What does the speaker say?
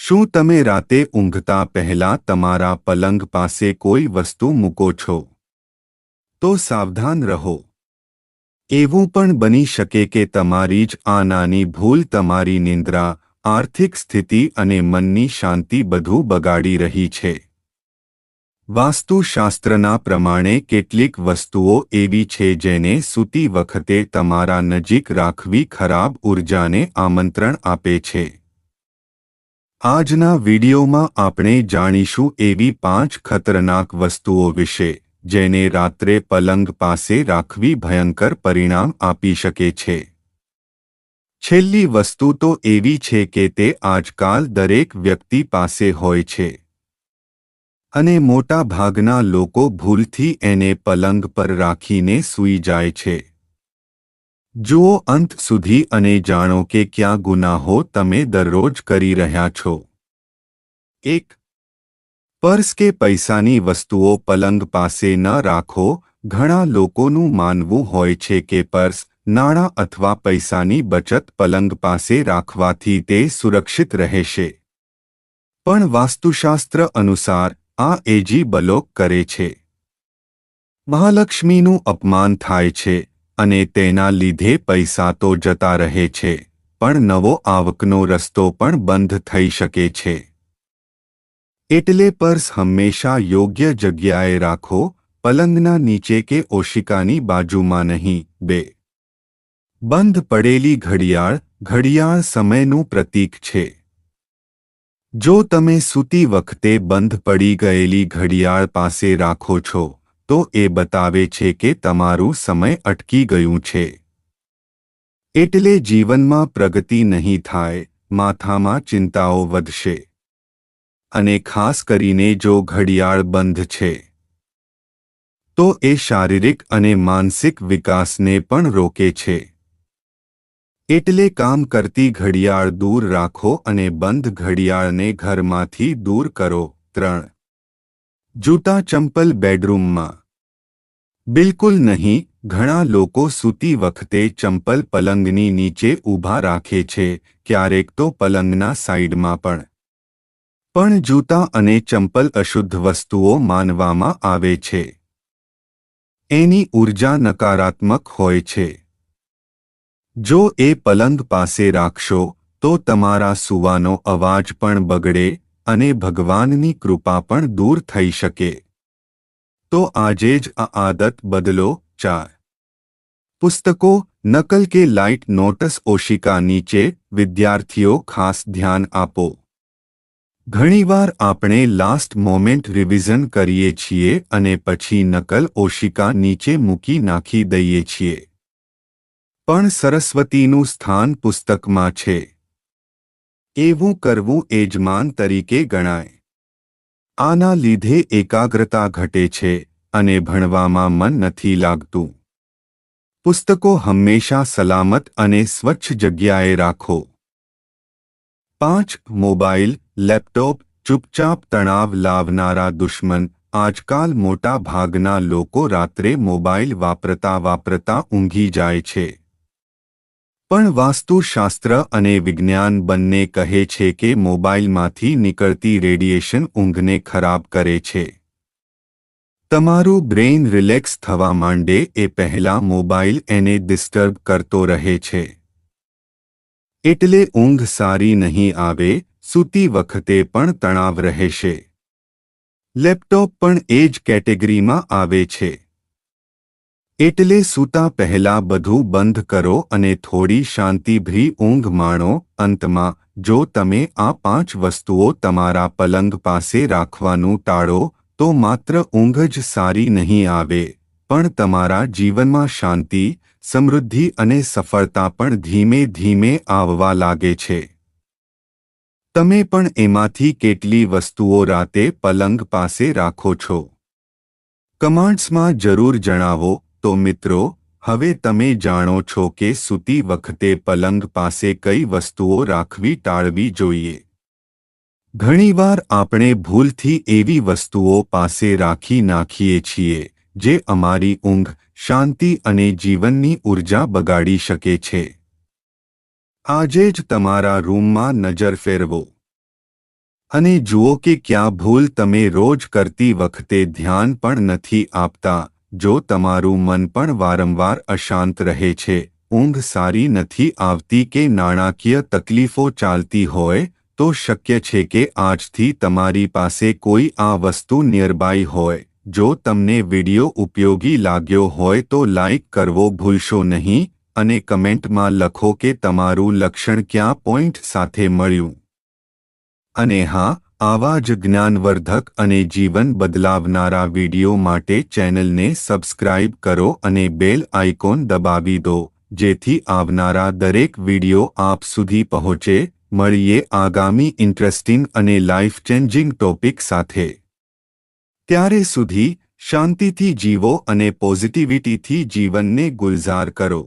શું તમે રાતે ઊંઘતા પહેલા તમારા પલંગ પાસે કોઈ વસ્તુ મૂકો છો? તો સાવધાન રહો. એવું પણ બની શકે કે તમારી જ આ નાની ભૂલ તમારી નિંદ્રા, આર્થિક સ્થિતિ અને મનની શાંતિ બધું બગાડી રહી છે. વાસ્તુશાસ્ત્રના પ્રમાણે કેટલીક વસ્તુઓ એવી છે જેને સૂતી વખતે તમારા નજીક રાખવી ખરાબ ઊર્જાને આમંત્રણ આપે છે. આજના વિડીયોમાં આપણે જાણીશું એવી 5 ખતરનાક વસ્તુઓ વિશે, જેને રાત્રે પલંગ પાસે રાખવી ભયંકર પરિણામ આપી શકે છે. છેલ્લી વસ્તુ તો એવી છે કે તે આજકાલ દરેક વ્યક્તિ પાસે હોય છે. અને મોટા ભાગના લોકો ભૂલથી એને પલંગ પર રાખીને સૂઈ જાય છે. જુઓ અંત સુધી અને જાણો કે ક્યાં ગુનાહો તમે દરરોજ કરી રહ્યા છો. 1. પર્સ કે પૈસાની વસ્તુઓ પલંગ પાસે ન રાખો. ઘણા લોકોનું માનવું હોય છે કે પર્સ, નાણાં અથવા પૈસાની બચત પલંગ પાસે રાખવાથી તે સુરક્ષિત રહેશે. પણ વાસ્તુશાસ્ત્ર અનુસાર આ એજી બ્લોક કરે છે. મહાલક્ષ્મીનું અપમાન થાય છે અને તેના લીધે પૈસા તો જતા રહે છે, પણ નવો આવકનો રસ્તો પણ બંધ થઈ શકે છે. એટલે પર્સ હંમેશા યોગ્ય જગ્યાએ રાખો, પલંગના નીચે કે ઓશિકાની બાજુમાં નહીં. 2. બંધ પડેલી ઘડિયાળ. ઘડિયાળ સમયનું પ્રતીક છે. જો તમે સૂતી વખતે બંધ પડી ગયેલી ઘડિયાળ પાસે રાખો છો, તો એ બતાવે છે કે તમારું સમય અટકી ગયું છે. એટલે જીવનમાં પ્રગતિ નહીં થાય, માથામાં ચિંતાઓ વધશે. અને ખાસ કરીને જો ઘડિયાળ બંધ છે, તો એ શારીરિક અને માનસિક વિકાસને પણ રોકે છે. એટલે કામ કરતી ઘડિયાળ દૂર રાખો અને બંધ ઘડિયાળને ઘરમાંથી દૂર કરો. 3. જૂતા ચંપલ બેડરૂમમાં બિલકુલ નહીં. ઘણા લોકો સૂતી વખતે ચંપલ પલંગની નીચે ઊભા રાખે છે, ક્યારેક તો પલંગના સાઈડમાં પણ. પણ જૂતા અને ચંપલ અશુદ્ધ વસ્તુઓ માનવામાં આવે છે. એની ઊર્જા નકારાત્મક હોય છે. જો એ પલંગ પાસે રાખશો, તો તમારા સૂવાનો અવાજ પણ બગડે અને ભગવાનની કૃપા પણ દૂર થઈ શકે. તો આજે જ આ આદત બદલો. 4. પુસ્તકો, નકલ કે લાઇટ નોટ્સ ઓશિકા નીચે. વિદ્યાર્થીઓ ખાસ ધ્યાન આપો. ઘણીવાર આપણે લાસ્ટ મોમેન્ટ રિવિઝન કરીએ છીએ અને પછી નકલ ઓશિકા નીચે મૂકી નાખી દઈએ છીએ. પણ સરસ્વતીનું સ્થાન પુસ્તકમાં છે. એવું કરવું યજમાન તરીકે ગણાય. આના લીધે એકાગ્રતા ઘટે છે અને ભણવામાં મન નથી લાગતું. પુસ્તકો હંમેશા સલામત અને સ્વચ્છ જગ્યાએ રાખો. 5. મોબાઈલ, લેપટોપ ચૂપચાપ તણાવ લાવનારા દુશ્મન. આજકાલ મોટા ભાગના લોકો રાત્રે મોબાઈલ વાપરતા ઊંઘી જાય છે. પણ વાસ્તુશાસ્ત્ર અને વિજ્ઞાન બંને કહે છે કે મોબાઈલમાંથી નીકળતી રેડિયેશન ઊંઘને ખરાબ કરે છે. તમારું બ્રેઇન રિલેક્સ થવા માંડે એ પહેલાં મોબાઈલ એને ડિસ્ટર્બ કરતો રહે છે. એટલે ઊંઘ સારી નહીં આવે. સૂતી વખતે પણ તણાવ રહેશે. લેપટોપ પણ એ જ કેટેગરીમાં આવે છે. એટલે સૂતા પહેલા બધું બંધ કરો અને થોડી શાંતિભરી ઊંઘ માણો. અંતમાં, જો તમે આ 5 વસ્તુઓ તમારા પલંગ પાસે રાખવાનું ટાળો, તો માત્ર ઊંઘ જ સારી નહીં આવે, પણ તમારા જીવનમાં શાંતિ, સમૃદ્ધિ અને સફળતા પણ ધીમે ધીમે આવવા લાગે છે. તમે પણ એમાંથી કેટલી વસ્તુઓ રાતે પલંગ પાસે રાખો છો? કમેન્ટ્સમાં જરૂર જણાવો. તો મિત્રો, હવે તમે જાણો છો કે સૂતી વખતે પલંગ પાસે કઈ વસ્તુઓ રાખવી ટાળવી જોઈએ. ઘણીવાર આપણે ભૂલથી એવી વસ્તુઓ પાસે રાખી નાખીએ છીએ જે અમારી ઊંઘ, શાંતિ અને જીવનની ઊર્જા બગાડી શકે છે. આજે જ તમારા રૂમમાં નજર ફેરવો. અને જુઓ કે ક્યાં ભૂલ તમે રોજ કરતી વખતે ધ્યાન પણ નથી આપતા. જો તમારું મન પણ વારંવાર અશાંત રહે છે, ઊંઘ સારી નથી આવતી કે નાણાકીય તકલીફો ચાલતી હોય, તો શક્ય છે કે આજથી તમારી પાસે કોઈ આ વસ્તુ નિયરબાય હોય. જો તમને વિડિયો ઉપયોગી લાગ્યો હોય તો લાઈક કરવો ભૂલશો નહીં અને કમેન્ટમાં લખો કે તમારું લક્ષણ કયા પોઈન્ટ સાથે મળ્યું. અને હા, આવા જ જ્ઞાનવર્ધક અને જીવન બદલાવનારા વિડિયો માટે ચેનલને સબસ્ક્રાઇબ કરો અને બેલ આઇકોન દબાવી દો, જેથી આવનારા દરેક વિડિયો આપ સુધી પહોંચે. મળીએ આગામી ઇન્ટરેસ્ટિંગ અને લાઈફ ચેન્જિંગ ટોપિક સાથે. ત્યારે સુધી શાંતિથી જીવો અને પોઝિટિવિટીથી જીવનને ગુલઝાર કરો.